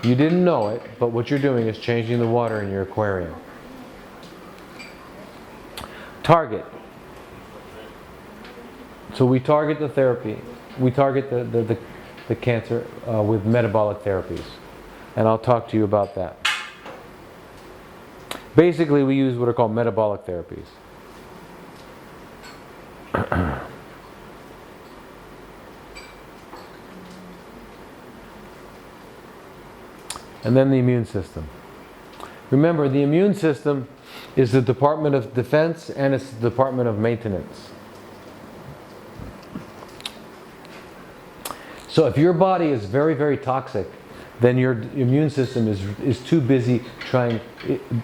You didn't know it, but what you're doing is changing the water in your aquarium. Target. So we target the therapy. We target the cancer with metabolic therapies. And I'll talk to you about that. Basically, we use what are called metabolic therapies. And then the immune system. Remember, the immune system is the Department of Defense and it's the Department of Maintenance. So if your body is very, very toxic, then your immune system is too busy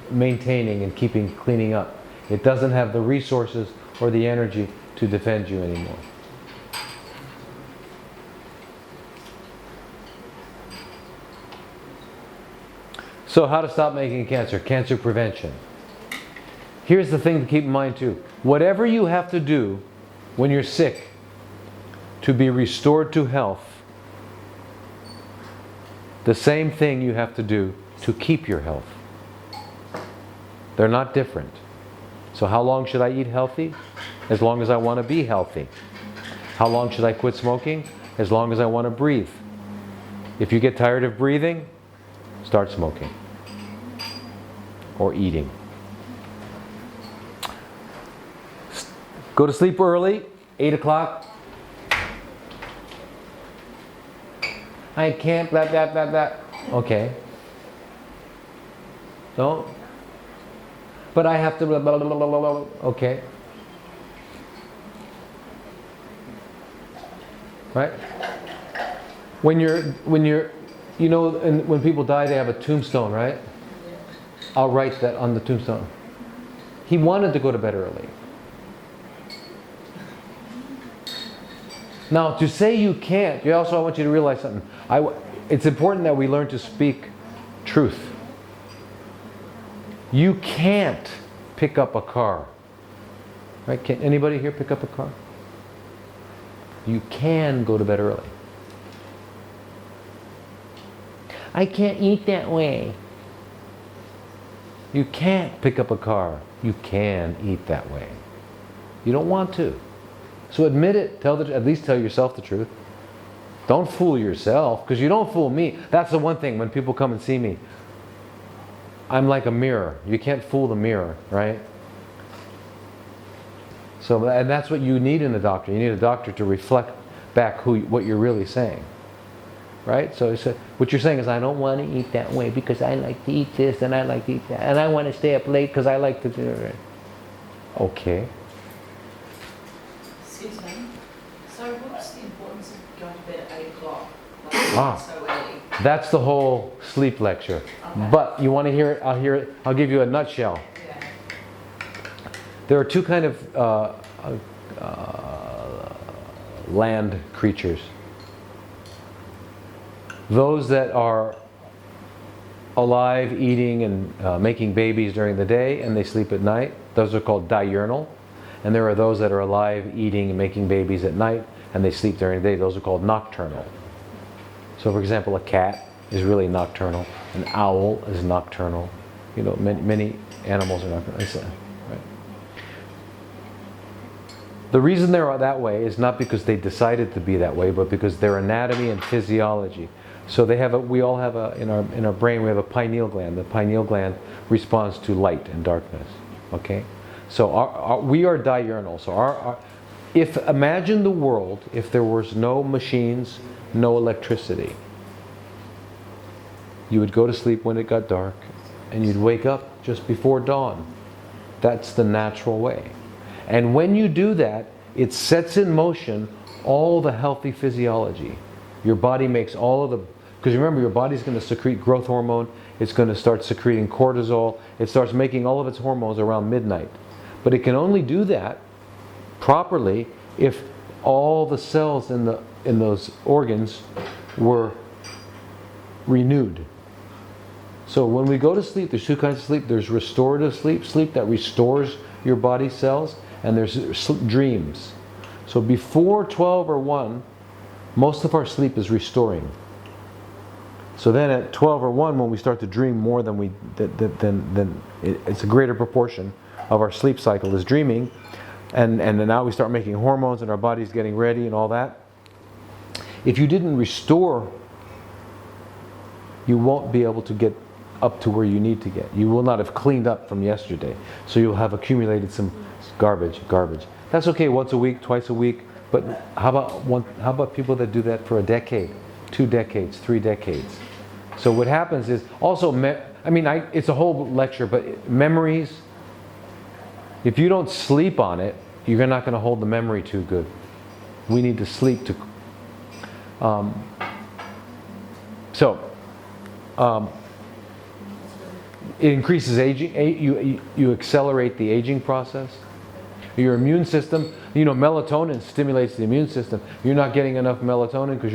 maintaining and cleaning up. It doesn't have the resources or the energy to defend you anymore. So how to stop making cancer? Cancer prevention. Here's the thing to keep in mind too. Whatever you have to do when you're sick to be restored to health, the same thing you have to do to keep your health. They're not different. So how long should I eat healthy? As long as I want to be healthy. How long should I quit smoking? As long as I want to breathe. If you get tired of breathing, start smoking. Or eating. Go to sleep early, 8 o'clock. I can't, blah, blah, blah, blah. Okay. Don't. But I have to, blah, blah, blah, blah, blah, blah. Okay. Right? When you're, you know, and when people die, they have a tombstone, right? I'll write that on the tombstone. He wanted to go to bed early. Now, to say you can't, I want you to realize something. It's important that we learn to speak truth. You can't pick up a car. Right? Can anybody here pick up a car? You can go to bed early. I can't eat that way. You can't pick up a car. You can eat that way. You don't want to. So admit it. At least tell yourself the truth. Don't fool yourself, because you don't fool me. That's the one thing when people come and see me. I'm like a mirror. You can't fool the mirror, right? So, and that's what you need in a doctor. You need a doctor to reflect back what you're really saying. Right? So what you're saying is, I don't want to eat that way because I like to eat this and I like to eat that. And I want to stay up late because I like to do it. Okay. Excuse me. So what's the importance of going to bed at 8 o'clock? Like so early? That's the whole sleep lecture. Okay. But you want to hear it? I'll give you a nutshell. Yeah. There are two kind of land creatures. Those that are alive, eating and making babies during the day, and they sleep at night, those are called diurnal. And there are those that are alive, eating and making babies at night, and they sleep during the day. Those are called nocturnal. So for example, a cat is really nocturnal. An owl is nocturnal. You know, many animals are nocturnal. Right? The reason they're that way is not because they decided to be that way, but because their anatomy and physiology. So we all have in our brain, we have a pineal gland. The pineal gland responds to light and darkness. Okay? So we are diurnal. So imagine the world if there was no machines, no electricity. You would go to sleep when it got dark, and you'd wake up just before dawn. That's the natural way. And when you do that, it sets in motion all the healthy physiology. Your body makes all of the, because remember, your body's going to secrete growth hormone, it's going to start secreting cortisol, it starts making all of its hormones around midnight. But it can only do that properly if all the cells in those organs were renewed. So when we go to sleep, there's two kinds of sleep. There's restorative sleep, sleep that restores your body cells, and there's dreams. So before 12 or 1, most of our sleep is restoring. So then at 12 or 1, when we start to dream more than it's a greater proportion of our sleep cycle is dreaming, and then now we start making hormones and our body's getting ready and all that. If you didn't restore, you won't be able to get up to where you need to get. You will not have cleaned up from yesterday. So you'll have accumulated some garbage. That's okay once a week, twice a week, but how about people that do that for a decade, 2 decades, 3 decades? So what happens is also, it's a whole lecture, but memories, if you don't sleep on it, you're not going to hold the memory too good. We need to sleep to... it increases aging. You accelerate the aging process. Your immune system, melatonin stimulates the immune system. You're not getting enough melatonin because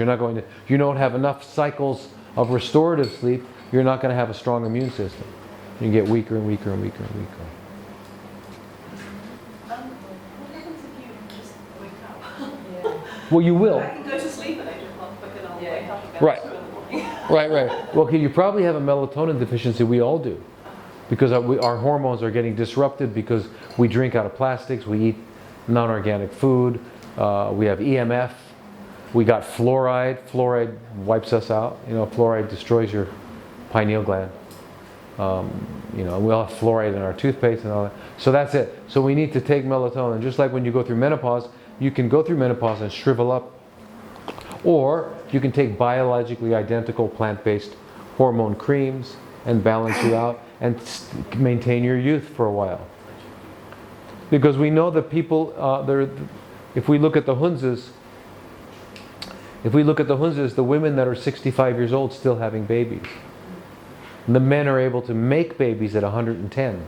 you don't have enough cycles of restorative sleep. You're not going to have a strong immune system. You get weaker and weaker and weaker and weaker. What happens if you just wake up? Well, you will. I can go to sleep at 8 o'clock, but then I'll wake up about Right. 2 in the morning. Right. Well, okay, you probably have a melatonin deficiency. We all do. Because our hormones are getting disrupted because we drink out of plastics, we eat non-organic food, we have EMF, we got fluoride. Fluoride wipes us out. Fluoride destroys your pineal gland. We all have fluoride in our toothpaste and all that. So that's it. So we need to take melatonin. Just like when you go through menopause, you can go through menopause and shrivel up. Or you can take biologically identical plant-based hormone creams and balance you out and maintain your youth for a while. Because we know that people, if we look at the Hunzas, the women that are 65 years old still having babies. And the men are able to make babies at 110.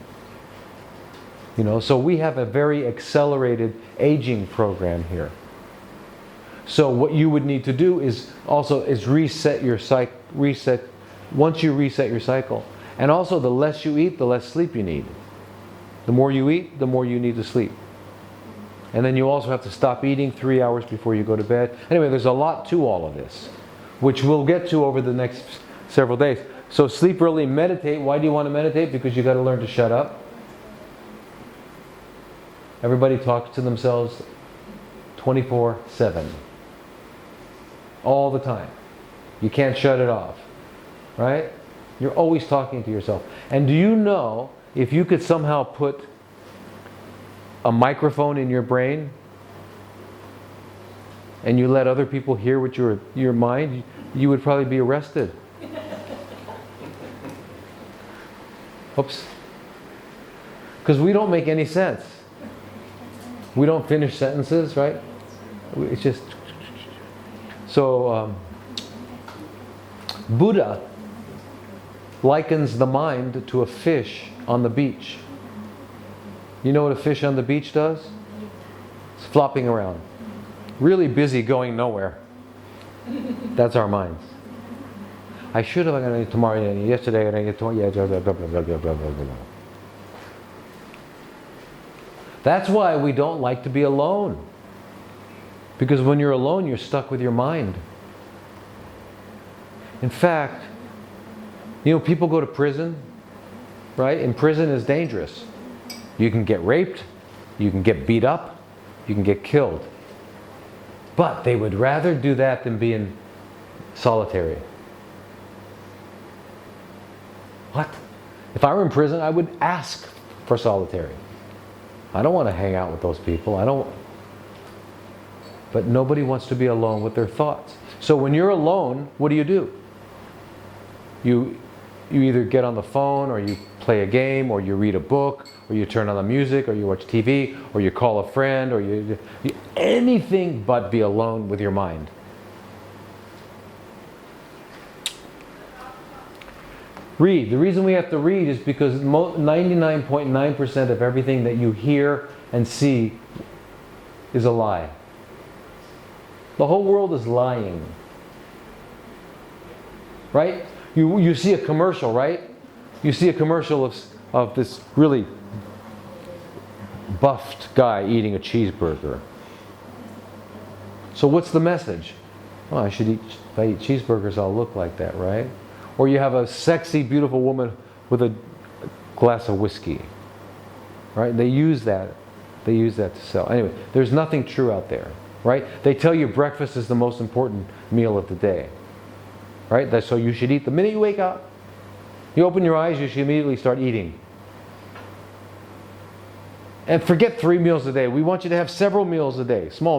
So we have a very accelerated aging program here. So what you would need to do is reset your cycle. Once you reset your cycle, and also the less you eat, the less sleep you need. The more you eat, the more you need to sleep. And then you also have to stop eating 3 hours before you go to bed. Anyway, there's a lot to all of this, which we'll get to over the next several days. So sleep early, meditate. Why do you want to meditate? Because you got to learn to shut up. Everybody talks to themselves 24/7. All the time. You can't shut it off. Right? You're always talking to yourself. And do you know, if you could somehow put a microphone in your brain and you let other people hear what your mind, you would probably be arrested. Oops. Because we don't make any sense. We don't finish sentences, right? It's just... So, Buddha likens the mind to a fish on the beach. You know what a fish on the beach does? It's flopping around. Really busy going nowhere. That's our minds. I should have gone tomorrow, yesterday, That's why we don't like to be alone. Because when you're alone, you're stuck with your mind. In fact, people go to prison, right? And prison is dangerous. You can get raped, you can get beat up, you can get killed. But they would rather do that than be in solitary. What? If I were in prison, I would ask for solitary. I don't want to hang out with those people. But nobody wants to be alone with their thoughts. So when you're alone, what do? You either get on the phone, or you play a game, or you read a book, or you turn on the music, or you watch TV, or you call a friend, or you anything but be alone with your mind. Read. The reason we have to read is because 99.9% of everything that you hear and see is a lie. The whole world is lying. Right? You see a commercial, right? You see a commercial of this really buffed guy eating a cheeseburger. So what's the message? Oh, if I eat cheeseburgers, I'll look like that, right? Or you have a sexy, beautiful woman with a glass of whiskey, right? They use that to sell. Anyway, there's nothing true out there, right? They tell you breakfast is the most important meal of the day, right? So you should eat the minute you wake up. You open your eyes, you should immediately start eating. And forget 3 meals a day. We want you to have several meals a day, small meals.